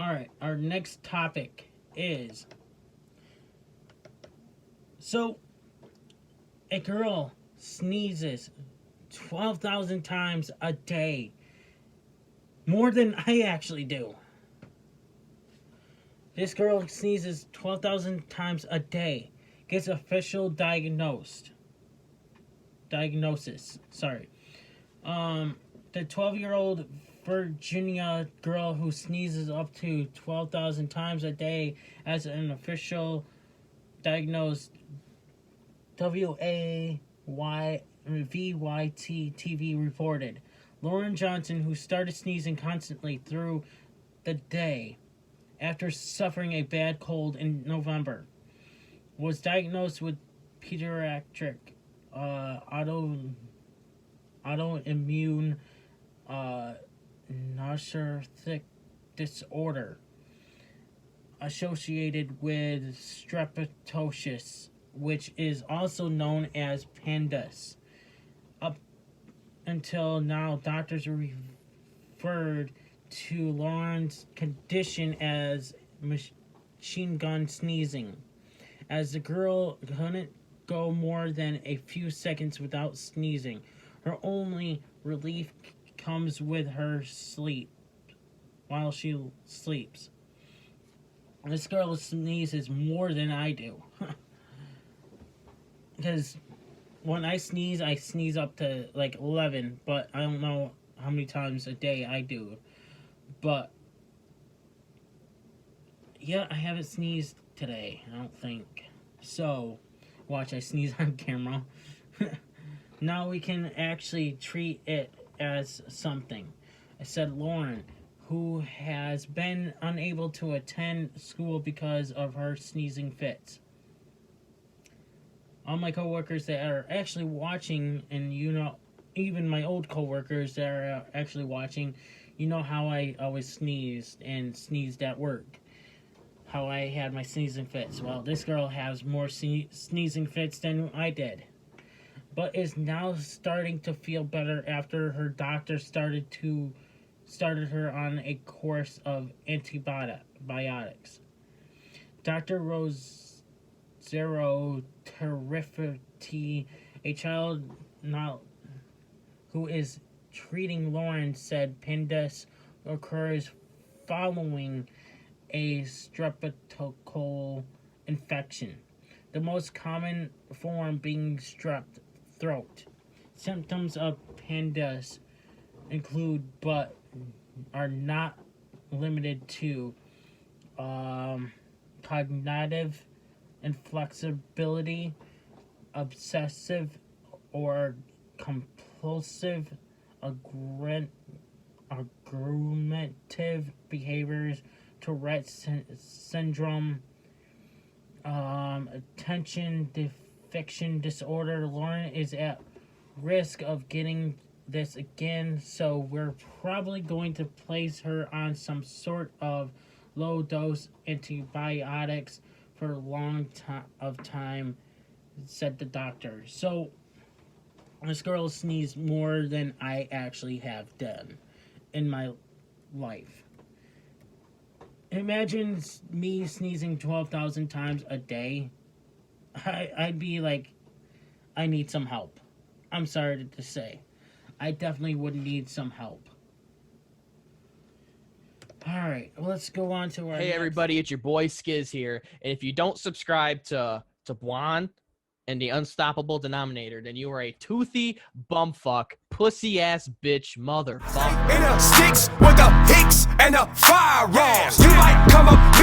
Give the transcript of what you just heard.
Alright, our next topic is... So, a girl sneezes 12,000 times a day. More than I actually do. This girl sneezes 12,000 times a day. Gets official diagnosis. Sorry. The 12-year-old Virginia girl who sneezes up to 12,000 times a day as an official diagnosed WAVYT TV reported. Lauren Johnson, who started sneezing constantly through the day after suffering a bad cold in November, was diagnosed with pediatric autoimmune nephritic disorder associated with streptococcus, which is also known as PANDAS. Up until now, doctors referred to Lauren's condition as machine gun sneezing, as the girl couldn't go more than a few seconds without sneezing. Her only relief comes with her sleep, while she sleeps. This girl sneezes more than I do. Because when I sneeze up to like 11, but I don't know how many times a day I do. But yeah, I haven't sneezed today, I don't think. So, watch, I sneeze on camera. Now we can actually treat it as something. I said Lauren, who has been unable to attend school because of her sneezing fits. All my coworkers that are actually watching, and even my old coworkers that are actually watching, you know how I always sneezed at work. How I had my sneezing fits. Well, this girl has more sneezing fits than I did, but is now starting to feel better after her doctor started her on a course of antibiotics. Dr. Rosero Terrifity, a child who is treating Lauren, said PANDAS occurs following a streptococcal infection, the most common form being strep throat. Symptoms of PANDAS include, but are not limited to, cognitive inflexibility, obsessive or compulsive aggravative behaviors, Tourette's syndrome, attention deficit disorder. Lauren is at risk of getting this again, so we're probably going to place her on some sort of low-dose antibiotics for a long time, said the doctor. So, this girl sneezed more than I actually have done in my life. Imagine me sneezing 12,000 times a day. I'd be like, I need some help. I'm sorry to say. I definitely would need some help. Alright, let's go on to our Hey everybody, it's your boy Skiz here. And if you don't subscribe to Blonde and the Unstoppable Denominator, then you are a toothy bumfuck, pussy ass bitch motherfucker. In a sticks with the hicks and the firearms. You might come up